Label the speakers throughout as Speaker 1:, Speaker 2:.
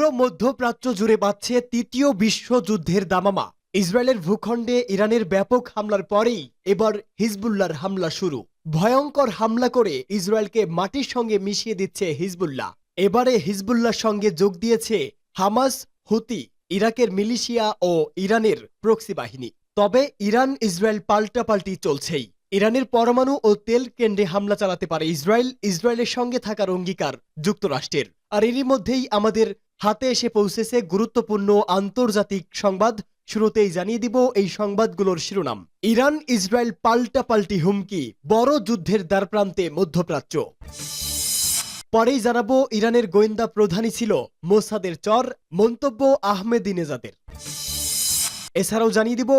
Speaker 1: পুরো মধ্যপ্রাচ্য জুড়ে বাজছে তৃতীয় বিশ্বযুদ্ধের দামামা। ইসরায়েলের ভূখণ্ডে ইরানের ব্যাপক হামলার পরেই এবার হিজবুল্লাহর হামলা শুরু। ভয়ঙ্কর হামলা করে ইসরায়েলকে মাটির সঙ্গে মিশিয়ে দিচ্ছে হিজবুল্লাহ। এবারে হিজবুল্লাহর সঙ্গে যোগ দিয়েছে হামাস, হুতি, ইরাকের মিলিশিয়া ও ইরানের প্রক্সি বাহিনী। তবে ইরান ইসরায়েল পাল্টাপাল্টি চলছেই। ইরানের পরমাণু ও তেল কেন্দ্রে হামলা চালাতে পারে ইসরায়েল, ইসরায়েলের সঙ্গে থাকার অঙ্গীকার যুক্তরাষ্ট্রের। আর এরই মধ্যেই আমাদের হাতে এসে পৌঁছেছে গুরুত্বপূর্ণ আন্তর্জাতিক সংবাদ। শুরুতেই জানিয়ে দিব এই সংবাদগুলোর শিরোনাম। ইরান ইসরায়েল পাল্টাপাল্টি হুমকি, বড় যুদ্ধের দ্বারপ্রান্তে মধ্যপ্রাচ্য। পরেই জানাবো ইরানের গোয়েন্দা প্রধানই ছিল মোসাদের চর, মন্তব্য আহমেদিনেজাদের। এছাড়াও জানিয়ে দিব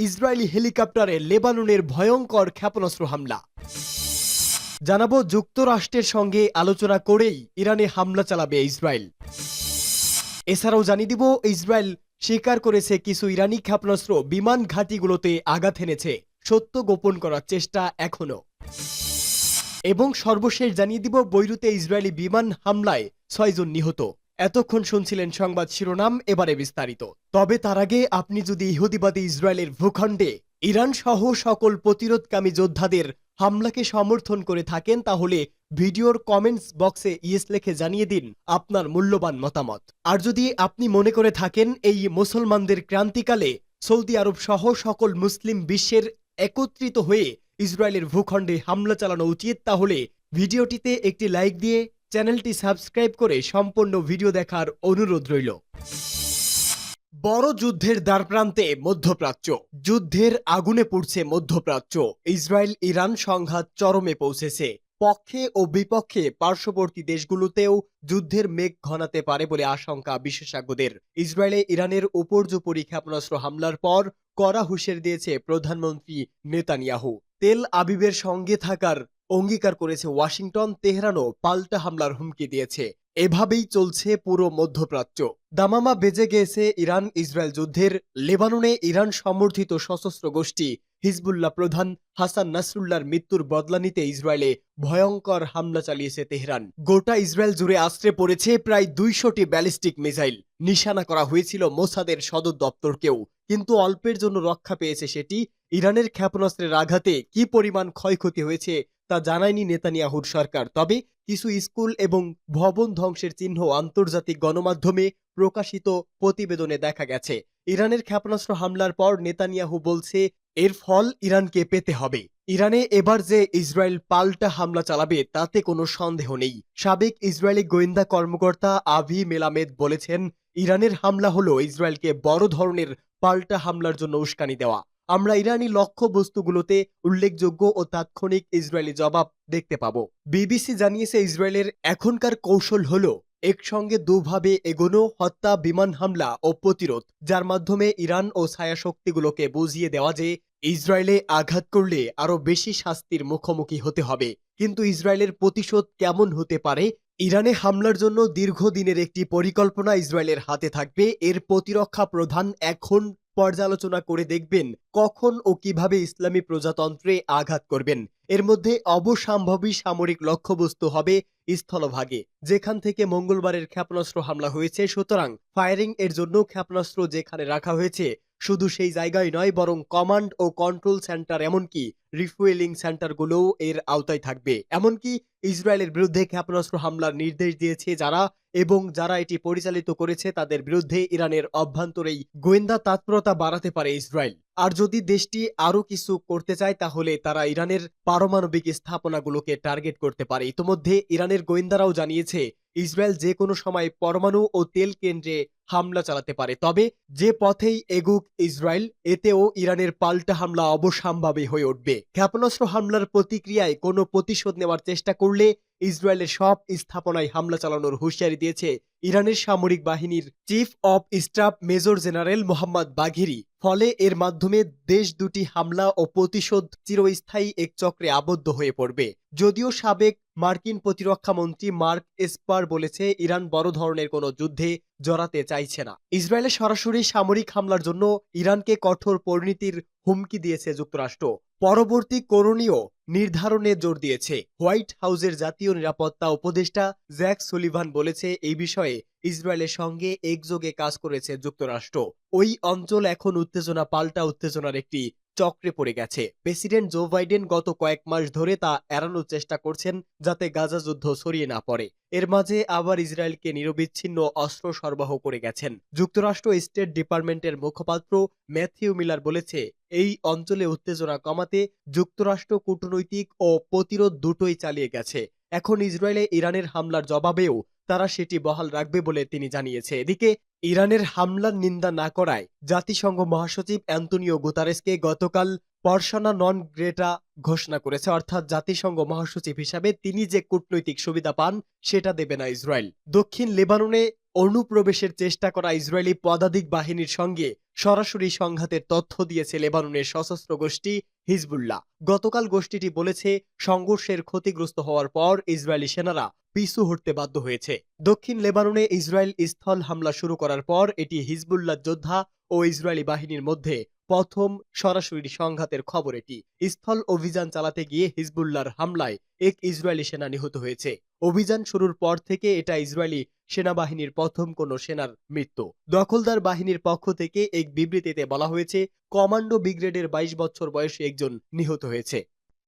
Speaker 1: ইসরায়েলি হেলিকপ্টারে লেবাননের ভয়ঙ্কর ক্ষেপণাস্ত্র হামলা। জানাবো যুক্তরাষ্ট্রের সঙ্গে আলোচনা করেই ইরানে হামলা চালাবে ইসরায়েল। এছাড়াও জানিয়ে দিব ইসরায়েল স্বীকার করেছে কিছু ইরানি ক্ষেপণাস্ত্র বিমান ঘাঁটিগুলোতে আঘাত এনেছে, সত্য গোপন করার চেষ্টা এখনো। এবং সর্বশেষ জানিয়ে দিব বৈরুতে ইসরায়েলি বিমান হামলায় 6 জন নিহত। এতক্ষণ শুনছিলেন সংবাদ শিরোনাম, এবারে বিস্তারিত। তবে তার আগে আপনি যদি ইহুদিবাদী ইসরায়েলের ভূখণ্ডে ইরান সহ সকল প্রতিরোধকামী যোদ্ধাদের হামলাকে সমর্থন করে থাকেন তাহলে ভিডিওর কমেন্টস বক্সে ইয়েস লিখে জানিয়ে দিন আপনার মূল্যবান মতামত। আর যদি আপনি মনে করে থাকেন এই মুসলমানদের ক্রান্তিকালে সৌদি আরব সহ সকল মুসলিম বিশ্বের একত্রিত হয়ে ইসরায়েলের ভূখণ্ডে হামলা চালানো উচিত, তাহলে ভিডিওটিতে একটি লাইক দিয়ে চ্যানেলটি সাবস্ক্রাইব করে সম্পূর্ণ ভিডিও দেখার অনুরোধ রইল। বড় যুদ্ধের দ্বারপ্রান্তে মধ্যপ্রাচ্য, যুদ্ধের আগুনে পুড়ছে মধ্যপ্রাচ্য। ইসরায়েল ইরান সংঘাত চরমে পৌঁছেছে। পক্ষে ও বিপক্ষে পার্শ্ববর্তী দেশগুলোতেও যুদ্ধের মেঘ ঘনাতে পারে বলে আশঙ্কা বিশেষজ্ঞদের। ইসরায়েলে ইরানের উপর্যুপরি ক্ষেপণাস্ত্র হামলার পর কড়া হুঁশিয়ারি দিয়েছে প্রধানমন্ত্রী নেতানিয়াহু। তেল আবিবের সঙ্গে থাকার অঙ্গীকার করেছে ওয়াশিংটন। তেহরানও পাল্টা হামলার হুমকি দিয়েছে। এভাবেই চলছে পুরো মধ্যপ্রাচ্য। দামামা বেজে গিয়েছে ইরান ইসরায়েল যুদ্ধের। লেবাননে ইরান সমর্থিত সশস্ত্র গোষ্ঠী হিজবুল্লাহ প্রধান হাসান নাসরুল্লাহর মৃত্যুর বদলা নিতে ইসরায়েলে ভয়ঙ্কর হামলা চালিয়েছে তেহরান। গোটা ইসরায়েল জুড়ে আশ্রে পড়েছে প্রায় 200টি ব্যালিস্টিক মিসাইল। নিশানা করা হয়েছিল মোসাদের সদর দপ্তরকেও, কিন্তু অল্পের জন্য রক্ষা পেয়েছে সেটি। ইরানের ক্ষেপণাস্ত্রের আঘাতে কি পরিমাণ ক্ষয়ক্ষতি হয়েছে তা জানায়নি নেতানিয়াহুর সরকার। তবে কিছু স্কুল এবং ভবন ধ্বংসের চিহ্ন আন্তর্জাতিক গণমাধ্যমে প্রকাশিত প্রতিবেদনে দেখা গেছে। ইরানের ক্ষেপণাস্ত্র হামলার পর নেতানিয়াহু বলছে এর ফল ইরানকে পেতে হবে। ইরানে এবার যে ইসরায়েল পাল্টা হামলা চালাবে তাতে কোনো সন্দেহ নেই। সাবেক ইসরায়েলি গোয়েন্দা কর্মকর্তা আভি মেলামেদ বলেছেন, ইরানের হামলা হলো ইসরায়েলকে বড় ধরনের পাল্টা হামলার জন্য উস্কানি দেওয়া। আমরা ইরানি লক্ষ্যবস্তুগুলোতে উল্লেখযোগ্য ও তাৎক্ষণিক ইসরায়েলি জবাব দেখতে পাব। বিবিসি জানিয়েছে ইসরায়েলের এখনকার কৌশল হলো একসঙ্গে দুভাবে এগোনো, হত্যা, বিমান হামলা ও প্রতিরোধ, যার মাধ্যমে ইরান ও ছায়া শক্তিগুলোকে বুঝিয়ে দেওয়া যে ইসরায়েলে আঘাত করলে আরো বেশি শাস্তির মুখোমুখি হতে হবে। কিন্তু ইসরায়েলের প্রতিশোধ কেমন হতে পারে? ইরানে হামলার জন্য দীর্ঘদিনের একটি পরিকল্পনা ইসরায়েলের হাতে থাকবে। এর প্রতিরক্ষা প্রধান এখন পর্যালোচনা করে দেখবেন কখন ও কিভাবে ইসলামী প্রজাতন্ত্রে আঘাত করবেন। এর মধ্যে অবসম্ভাবী সামরিক লক্ষ্যবস্তু হবে স্থলভাগে, যেখান থেকে মঙ্গলবারের ক্ষেপণাস্ত্র হামলা হয়েছে। সুতরাং ফায়ারিং এর জন্য ক্ষেপণাস্ত্র যেখানে রাখা হয়েছে শুধু সেই জায়গায় নয়, বরং কমান্ড ও কন্ট্রোল সেন্টার এমনকি রিফুয়েলিং সেন্টারগুলোও এর আওতায় থাকবে। এমনকি ইসরায়েলের বিরুদ্ধে ক্ষেপণাস্ত্র হামলার নির্দেশ দিয়েছে যারা এটি পরিচালিত করেছে তাদের বিরুদ্ধে ইরানের অভ্যন্তরেই গোয়েন্দা তৎপরতা বাড়াতে পারে ইসরায়েল। আর যদি দেশটি আরও কিছু করতে চায় তাহলে তারা ইরানের পারমাণবিক স্থাপনাগুলোকে টার্গেট করতে পারে। ইতোমধ্যে ইরানের গোয়েন্দারাও জানিয়েছে ইসরায়েল যে কোনো সময় পরমাণু ও তেল কেন্দ্রে হামলা চালাতে পারে। তবে যে পথেই এগুক ইসরায়েল, এতেও ইরানের পাল্টা হামলা অবশ্যম্ভাবী হয়ে উঠবে। ক্ষেপণাস্ত্র হামলার প্রতিক্রিয়ায় কোনো প্রতিশোধ নেওয়ার চেষ্টা করলে ইসরায়েলের সব স্থাপনায় হামলা চালানোর হুঁশিয়ারি দিয়েছে ইরানের সামরিক বাহিনীর chief of staff major general Mohammad বাঘেরি। ফলে এর মাধ্যমে দেশ দুটি হামলা ও প্রতিশোধ চিরস্থায়ী এক চক্রে আবদ্ধ হয়ে পড়বে। যদিও সাবেক মার্কিন প্রতিরক্ষা মন্ত্রী মার্ক এসপার বলেছে ইরান বড় ধরনের কোনো যুদ্ধে জড়াতে চাইছে না। ইসরায়েলের সরাসরি সামরিক হামলার জন্য ইরানকে কঠোর পরিণতির হুমকি দিয়েছে যুক্তরাষ্ট্র। পরবর্তী করণীয় নির্ধারণে জোর দিয়েছে। হোয়াইট হাউসের জাতীয় নিরাপত্তা উপদেষ্টা জ্যাক সুলিভান বলেছে, এই বিষয়ে ইসরায়েলের সঙ্গে একযোগে কাজ করেছে যুক্তরাষ্ট্র। ওই অঞ্চল এখন উত্তেজনা পাল্টা উত্তেজনার একটি চক্রে পড়ে গেছে। প্রেসিডেন্ট জো বাইডেন গত কয়েক মাস ধরে তা এড়ানোর চেষ্টা করছেন যাতে গাজা যুদ্ধ ছড়িয়ে না পড়ে। এর মাঝে আবার ইসরায়েলকে নিরবিচ্ছিন্ন অস্ত্র সরবরাহ করে গেছেন। যুক্তরাষ্ট্র স্টেট ডিপার্টমেন্টের মুখপাত্র ম্যাথিউ মিলার বলেছে, এই অঞ্চলে উত্তেজনা কমাতে যুক্তরাষ্ট্র কূটনৈতিক ও প্রতিরোধ দুটোই চালিয়ে গেছে। এখন ইসরায়েলে ইরানের হামলার জবাবেও তারা সেটি বহাল রাখবে বলে তিনি জানিয়েছে। এদিকে ইরানের হামলার নিন্দা না করায় জাতিসংঘ মহাসচিব অ্যান্তোনিও গুতারেসকে গতকাল পারসোনা নন গ্রেটা ঘোষণা করেছে, অর্থাৎ জাতিসংঘ মহাসচিব হিসাবে তিনি যে কূটনৈতিক সুবিধা পান সেটা দেবে না ইসরায়েল। দক্ষিণ লেবাননে অনুপ্রবেশের চেষ্টা করা ইসরায়েলি পদাতিক বাহিনীর সঙ্গে সরাসরি সংঘাতের তথ্য দিয়েছে লেবাননের সশস্ত্র গোষ্ঠী হিজবুল্লাহ। গতকাল গোষ্ঠীটি বলেছে, সংঘর্ষের ক্ষতিগ্রস্ত হওয়ার পর ইসরায়েলি সেনারা পিছু হটতে বাধ্য হয়েছে। দক্ষিণ লেবাননে ইসরায়েল স্থল হামলা শুরু করার পর এটি হিজবুল্লাহ যোদ্ধা ও ইসরায়েলি বাহিনীর মধ্যে প্রথম সরাসরি সংঘাতের খবর। এটি স্থল অভিযান চালাতে গিয়ে হিজবুল্লাহর হামলায় এক ইসরায়েলি সেনা নিহত হয়েছে। অভিযান শুরুর পর থেকে এটা ইসরায়েলি সেনাবাহিনীর প্রথম কোনো সেনার মৃত্যু। দখলদার বাহিনীর পক্ষ থেকে এক বিবৃতিতে বলা হয়েছে, কমান্ডো ব্রিগেডের ২২ বছর বয়সী একজন নিহত হয়েছে।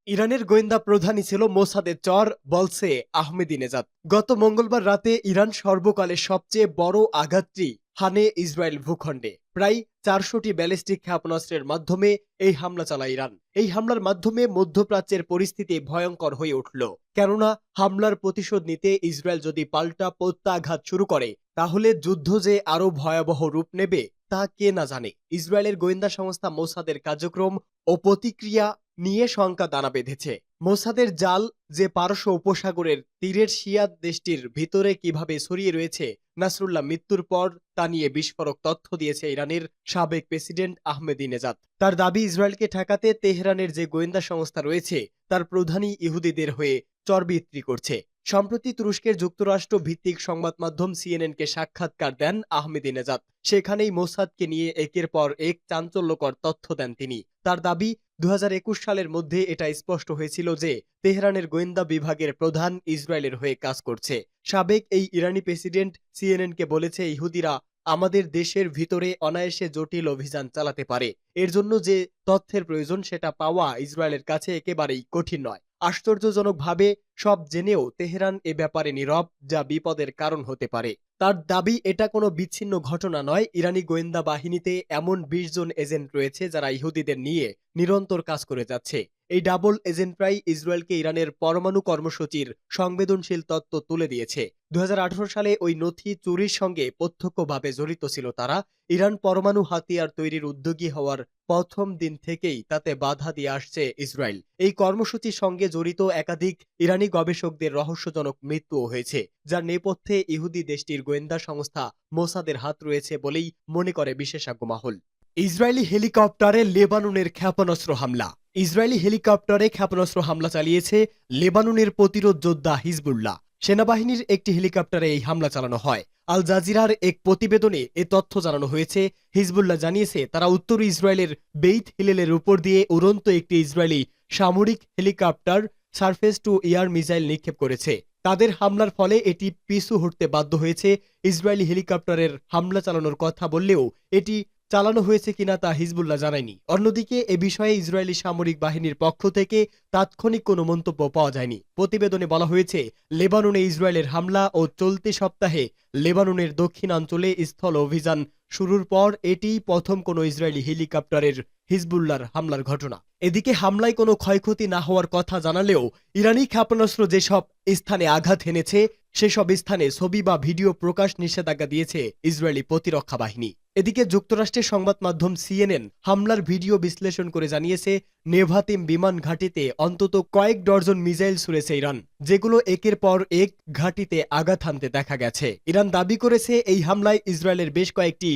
Speaker 1: ইরানের গোয়েন্দা প্রধানই ছিল মোসাদের চর, বলছে আহমেদিনেজাদ। গত মঙ্গলবার রাতে ইরান সর্বকালের সবচেয়ে বড় আঘাতটি হানে ইসরায়েল ভূখণ্ডে। প্রায় ৪০০টি ব্যালিস্টিক ক্ষেপণাস্ত্রের মাধ্যমে এই হামলা চালায় ইরান। এই হামলার মাধ্যমে মধ্যপ্রাচ্যের পরিস্থিতি ভয়ঙ্কর হয়ে উঠল। কেননা হামলার প্রতিশোধ নিতে ইসরায়েল যদি পাল্টা প্রত্যাঘাত শুরু করে তাহলে যুদ্ধ যে আরো ভয়াবহ রূপ নেবে তা কে না জানে। ইসরায়েলের গোয়েন্দা সংস্থা মোসাদের কার্যক্রম ও প্রতিক্রিয়া নিয়ে শঙ্কা দানা বেঁধেছে। মোসাদের জাল যে পারস্য উপসাগরের তীরের শিয়া দেশটির ভিতরে কিভাবে ছড়িয়ে রয়েছে নাসরুল্লাহ মৃত্যুর পর তা নিয়ে বিস্ফোরক তথ্য দিয়েছে ইরানের সাবেক প্রেসিডেন্ট আহমেদিনেজাদ। তার দাবি, ইসরায়েলকে ঠেকাতে তেহরানের যে গোয়েন্দা সংস্থা রয়েছে তার প্রধানই ইহুদিদের হয়ে চরবিক্রি করছে। সম্প্রতি তুরস্কের যুক্তরাষ্ট্র ভিত্তিক সংবাদ মাধ্যম সিএনএনকে সাক্ষাৎকার দেন আহমেদিনেজাদ। সেখানেই মোসাদকে নিয়ে একের পর এক চাঞ্চল্যকর তথ্য দেন তিনি। তার দাবি, ২০২১ সালের মধ্যে এটা স্পষ্ট হয়েছিল যে তেহরানের গোয়েন্দা বিভাগের প্রধান ইসরায়েলের হয়ে কাজ করছে। সাবেক এই ইরানি প্রেসিডেন্ট সিএনএনকে বলেছে, ইহুদিরা আমাদের দেশের ভিতরে অনায়াসে জটিল অভিযান চালাতে পারে। এর জন্য যে তথ্যের প্রয়োজন সেটা পাওয়া ইসরায়েলের কাছে একেবারেই কঠিন নয়। আশ্চর্যজনকভাবে সব জেনেও তেহরান এ ব্যাপারে নীরব, যা বিপদের কারণ হতে পারে। তার দাবি, এটা কোনো বিচ্ছিন্ন ঘটনা নয়। ইরানি গোয়েন্দা বাহিনীতে এমন ২০ জন এজেন্ট রয়েছে যারা ইহুদিদের নিয়ে নিরন্তর কাজ করে যাচ্ছে। এই ডাবল এজেন্টরাই ইসরায়েলকে ইরানের পরমাণু কর্মসূচির সংবেদনশীল তথ্য তুলে দিয়েছে। ২০১৮ সালে ওই নথি চুরির সঙ্গে প্রত্যক্ষভাবে জড়িত ছিল তারা। ইরান পরমাণু হাতিয়ার তৈরির উদ্যোগী হওয়ার প্রথম দিন থেকেই তাতে বাধা দিয়ে আসছে ইসরায়েল। এই কর্মসূচির সঙ্গে জড়িত একাধিক ইরানি গবেষকদের রহস্যজনক মৃত্যুও হয়েছে, যার নেপথ্যে ইহুদি দেশটির গোয়েন্দা সংস্থা মোসাদের হাত রয়েছে বলেই মনে করে বিশেষজ্ঞ মহল। ইসরায়েলি হেলিকপ্টারে লেবাননের ক্ষেপণাস্ত্র হামলা। ইসরায়েলি হেলিকপ্টারে ক্ষেপণাস্ত্র হামলা চালিয়েছে লেবাননের প্রতিরোধ যোদ্ধা হিজবুল্লাহ। সেনাবাহিনীর একটি হেলিকপ্টারে এই হামলা চালানো হয়। আল জাজিরার এক প্রতিবেদনে এ তথ্য জানানো হয়েছে। হিজবুল্লাহ জানিয়েছে, তারা উত্তর ইসরায়েলের বেইত হিলেলের উপর দিয়ে উড়ন্ত একটি ইসরায়েলি সামরিক helicopter surface two air missile নিক্ষেপ করেছে। তাদের হামলার ফলে এটি পিছু হটতে বাধ্য হয়েছে। ইসরায়েলি হেলিকপ্টারের হামলা চালানোর কথা বললেও এটি চালানো হয়েছে কিনা তা হিজবুল্লাহ জানায়নি। অন্যদিকে এ বিষয়ে ইসরায়েলি সামরিক বাহিনীর পক্ষ থেকে তাৎক্ষণিক কোনো মন্তব্য পাওয়া যায়নি। প্রতিবেদনে বলা হয়েছে, লেবাননে ইসরায়েলের হামলা ও চলতি সপ্তাহে লেবাননের দক্ষিণাঞ্চলে স্থল অভিযান শুরুর পর এটিই প্রথম কোনো ইসরায়েলি হেলিকপ্টারের হিজবুল্লাহর হামলার ঘটনা। এদিকে হামলায় কোনো ক্ষয়ক্ষতি না হওয়ার কথা জানালেও ইরানি ক্ষেপণাস্ত্র যেসব স্থানে আঘাত হেনেছে সেসব স্থানে ছবি বা ভিডিও প্রকাশ নিষেধাজ্ঞা দিয়েছে ইসরায়েলি প্রতিরক্ষা বাহিনী। এদিকে যুক্তরাষ্ট্রের সংবাদ মাধ্যম সিএনএন হামলার ভিডিও বিশ্লেষণ করে জানিয়েছে, নেভাতিম বিমান ঘাঁটিতে অন্তত কয়েক ডজন মিসাইল ছুড়েছে ইরান, যেগুলো একের পর এক ঘাঁটিতে আঘাত হানতে দেখা গেছে। ইরান দাবি করেছে, এই হামলায় ইসরায়েলের বেশ কয়েকটি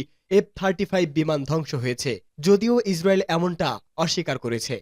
Speaker 1: F-35 বিমান ধ্বংস হয়েছে, যদিও ইসরায়েল এমনটা অস্বীকার করেছে।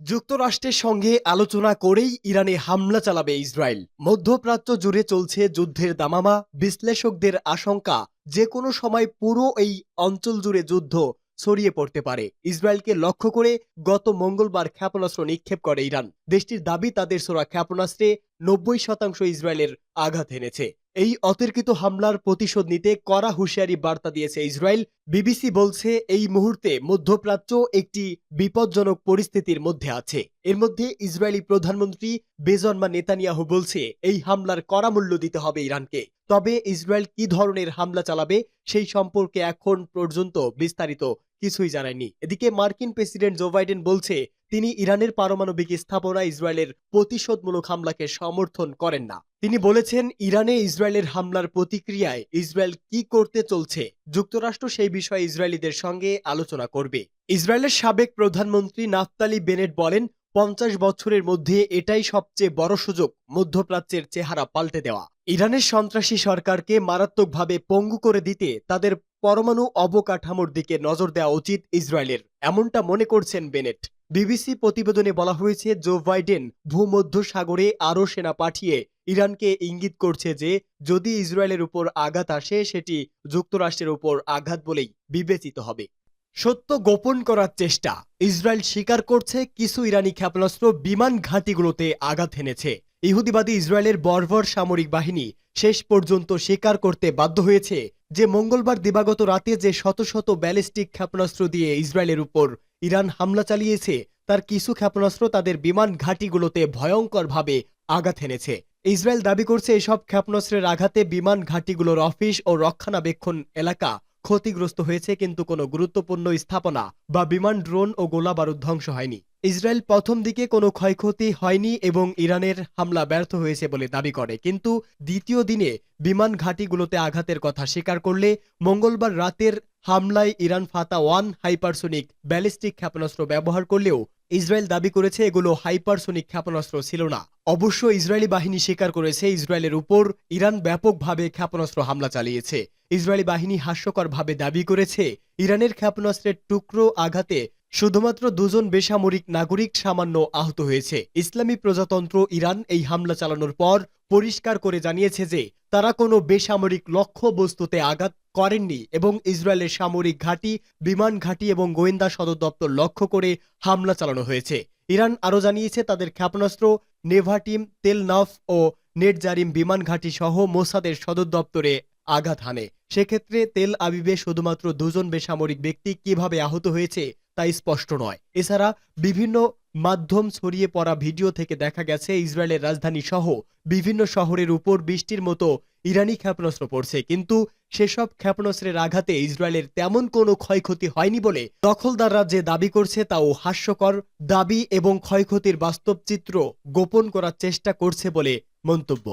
Speaker 1: যুক্তরাষ্ট্রের সঙ্গে আলোচনা করেই ইরানে হামলা চালাবে ইসরায়েল। মধ্যপ্রাচ্য জুড়ে চলছে যুদ্ধের দামামা। বিশ্লেষকদের আশঙ্কা, যে কোনো সময় পুরো এই অঞ্চল জুড়ে যুদ্ধ ছড়িয়ে পড়তে পারে। ইসরায়েলকে লক্ষ্য করে গত মঙ্গলবার ক্ষেপণাস্ত্র নিক্ষেপ করে ইরান। দেশটির দাবি, তাদের ছোড়া ক্ষেপণাস্ত্রে 90% ইসরায়েলের আঘাত এনেছে। এই অতর্কিত হামলার প্রতিশোধ নিতে কড়া হুঁশিয়ারি বার্তা দিয়েছে ইসরায়েল। বিবিসি বলছে, এই মুহূর্তে মধ্যপ্রাচ্য একটি বিপজ্জনক পরিস্থিতির মধ্যে আছে। এর মধ্যে ইসরায়েলি প্রধানমন্ত্রী বেঞ্জামিন নেতানিয়াহু বলছে, এই হামলার কড়া মূল্য দিতে হবে ইরানকে। তবে ইসরায়েল কি ধরনের হামলা চালাবে সেই সম্পর্কে এখন পর্যন্ত বিস্তারিত কিছুই জানায়নি। এদিকে মার্কিন প্রেসিডেন্ট জো বাইডেন বলছে, তিনি ইরানের পারমাণবিক স্থাপনায় ইসরায়েলের প্রতিশোধমূলক হামলাকে সমর্থন করেন না। তিনি বলেছেন, ইরানে ইসরায়েলের হামলার প্রতিক্রিয়ায় ইসরায়েল কি করতে চলছে, যুক্তরাষ্ট্র সেই বিষয়ে ইসরায়েলিদের সঙ্গে আলোচনা করবে। ইসরায়েলের সাবেক প্রধানমন্ত্রী নাফতালি বেনেট বলেন, 50 বছরের মধ্যে এটাই সবচেয়ে বড় সুযোগ মধ্যপ্রাচ্যের চেহারা পাল্টে দেওয়া। ইরানের সন্ত্রাসী সরকারকে মারাত্মকভাবে পঙ্গু করে দিতে তাদের পরমাণু অবকাঠামোর দিকে নজর দেওয়া উচিত ইসরায়েলের, এমনটা মনে করছেন বেনেট। বিবিসি প্রতিবেদনে বলা হয়েছে, জো বাইডেন ভূমধ্য সাগরে আরও সেনা পাঠিয়ে ইরানকে ইঙ্গিত করছে যে যদি ইসরায়েলের উপর আঘাত আসে সেটি যুক্তরাষ্ট্রের উপর আঘাত বলেই বিবেচিত হবে। সত্য গোপন করার চেষ্টা। ইসরায়েল স্বীকার করছে, কিছু ইরানি ক্ষেপণাস্ত্র বিমান ঘাঁটিগুলোতে আঘাত এনেছে। ইহুদিবাদী ইসরায়েলের বর্বর সামরিক বাহিনী শেষ পর্যন্ত স্বীকার করতে বাধ্য হয়েছে যে মঙ্গলবার দিবাগত রাতে যে শত শত ব্যালিস্টিক ক্ষেপণাস্ত্র দিয়ে ইসরায়েলের উপর ইরান হামলা চালিয়েছে তার কিছু ক্ষেপণাস্ত্র তাদের বিমান ঘাঁটিগুলোতে ভয়ঙ্করভাবে আঘাত এনেছে। ইসরায়েল দাবি করছে, এসব ক্ষেপণাস্ত্রের আঘাতে বিমান ঘাঁটিগুলোর অফিস ও রক্ষণাবেক্ষণ এলাকা ক্ষতিগ্রস্ত হয়েছে, কিন্তু কোনো গুরুত্বপূর্ণ স্থাপনা বা বিমান, ড্রোন ও গোলাবারুদ ধ্বংস হয়নি। ইসরায়েল প্রথম দিকে কোনো ক্ষয়ক্ষতি হয়নি এবং ইরানের হামলা ব্যর্থ হয়েছে বলে দাবি করে, কিন্তু দ্বিতীয় দিনে বিমান ঘাঁটিগুলোতে আঘাতের কথা স্বীকার করলে মঙ্গলবার রাতের হামলায় ইরান ফাতা-1 হাইপারসোনিক ব্যালিস্টিক ক্ষেপণাস্ত্র ব্যবহার করলেও ইসরায়েল দাবি করেছে এগুলো হাইপারসোনিক ক্ষেপণাস্ত্র ছিল না। অবশ্য ইসরায়েলি বাহিনী স্বীকার করেছে, ইসরায়েলের উপর ইরান ব্যাপকভাবে ক্ষেপণাস্ত্র হামলা চালিয়েছে। ইসরায়েলি বাহিনী হাস্যকরভাবে দাবি করেছে, ইরানের ক্ষেপণাস্ত্রের টুকরো আঘাতে শুধুমাত্র 2 জন বেসামরিক নাগরিক সামান্য আহত হয়েছে। ইসলামী প্রজাতন্ত্র ইরান এই হামলা চালানোর পর পরিষ্কার করে জানিয়েছে যে তারা কোনো বেসামরিক লক্ষ্য বস্তুতে আঘাত করেননি এবং ইসরায়েলের সামরিক ঘাঁটি, বিমান ঘাঁটি এবং গোয়েন্দা সদর দপ্তর লক্ষ্য করে হামলা চালানো হয়েছে। ইরান আরও জানিয়েছে, তাদের ক্ষেপণাস্ত্র নেভাটিম, তেল নফ ও নেটজারিম বিমান ঘাঁটি সহ মোসাদের সদর দপ্তরে আঘাত হানে। সেক্ষেত্রে তেল আবিবে শুধুমাত্র 2 জন বেসামরিক ব্যক্তি কিভাবে আহত হয়েছে তা স্পষ্ট নয়। এছাড়া বিভিন্ন মাধ্যম ছড়িয়ে পড়া ভিডিও থেকে দেখা গেছে, ইসরায়েলের রাজধানী সহ বিভিন্ন শহরের উপর বৃষ্টির মতো ইরানি ক্ষেপণাস্ত্র পড়ছে, কিন্তু সেসব ক্ষেপণাস্ত্রের আঘাতে ইসরায়েলের তেমন কোনো ক্ষয়ক্ষতি হয়নি বলে দখলদাররা যে দাবি করছে তাও হাস্যকর দাবি এবং ক্ষয়ক্ষতির বাস্তব চিত্র গোপন করার চেষ্টা করছে বলে মন্তব্য।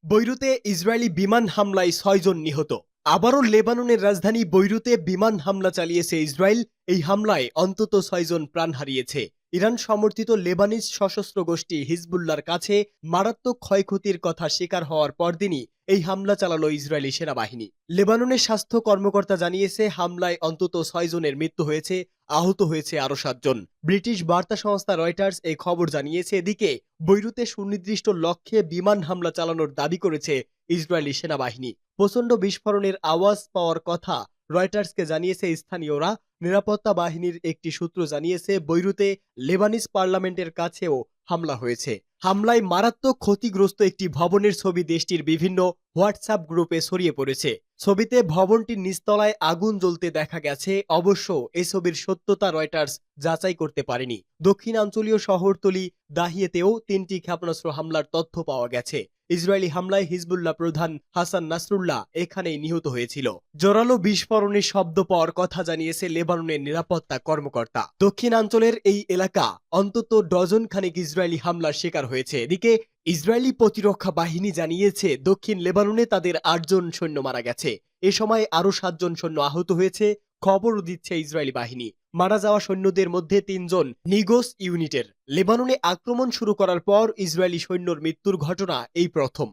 Speaker 1: বৈরুতে ইসরায়েলি বিমান হামলায় 6 জন নিহত। আবারও লেবাননের রাজধানী বৈরুতে বিমান হামলা চালিয়েছে ইসরায়েল। এই হামলায় অন্তত 6 জন প্রাণ হারিয়েছে। ইরান সমর্থিত লেবানিজ সশস্ত্র গোষ্ঠী হিজবুল্লাহর কাছে মারাত্মক ক্ষয়ক্ষতির কথা স্বীকার হওয়ার পরদিনই এই হামলা চালালো ইসরায়েলি সেনাবাহিনী। লেবাননের স্বাস্থ্য কর্মকর্তা জানিয়েছে, হামলায় অন্তত 6 জনের মৃত্যু হয়েছে, আহত হয়েছে আরও 7 জন। ব্রিটিশ বার্তা সংস্থা রয়টার্স এই খবর জানিয়েছে। এদিকে বৈরুতে সুনির্দিষ্ট লক্ষ্যে বিমান হামলা চালানোর দাবি করেছে ইসরায়েলি সেনাবাহিনী। প্রচণ্ড বিস্ফোরণের আওয়াজ পাওয়ার কথা রয়টার্সকে জানিয়েছে স্থানীয়রা। নিরাপত্তা বাহিনীর একটি সূত্র জানিয়েছে, বৈরুতে লেবানিজ পার্লামেন্টের কাছেও হামলা হয়েছে। হামলায় মারাত্মক ক্ষতিগ্রস্ত একটি ভবনের ছবি দেশটির বিভিন্ন হোয়াটসঅ্যাপ গ্রুপে ছড়িয়ে পড়েছে। ছবিতে ভবনটির নিচতলায় আগুন জ্বলতে দেখা গেছে। অবশ্য এই ছবির সত্যতা রয়টার্স যাচাই করতে পারেনি। দক্ষিণাঞ্চলীয় শহরতলি দাহিয়েতেও 3টি ক্ষেপণাস্ত্র হামলার তথ্য পাওয়া গেছে। ইসরায়েলি হামলায় হিজবুল্লাহ প্রধান হাসান নাসরুল্লাহ এখানেই নিহত হয়েছিল। জোরালো বিস্ফোরণের শব্দ পাওয়ার কথা জানিয়েছে লেবাননের নিরাপত্তা কর্মকর্তা। দক্ষিণাঞ্চলের এই এলাকা অন্তত ডজন খানেক ইসরায়েলি হামলার শিকার হয়েছে। এদিকে ইসরায়েলি প্রতিরক্ষা বাহিনী জানিয়েছে, দক্ষিণ লেবাননে তাদের 8 জন সৈন্য মারা গেছে। এ সময় আরও 7 জন সৈন্য আহত হয়েছে খবরও দিচ্ছে ইসরায়েলি বাহিনী। মারা যাওয়া সৈন্যদের মধ্যে 3 জন নিগোস ইউনিটের। লেবাননে আক্রমণ শুরু করার পর ইসরায়েলি সৈন্যর মৃত্যুর ঘটনা এই প্রথম।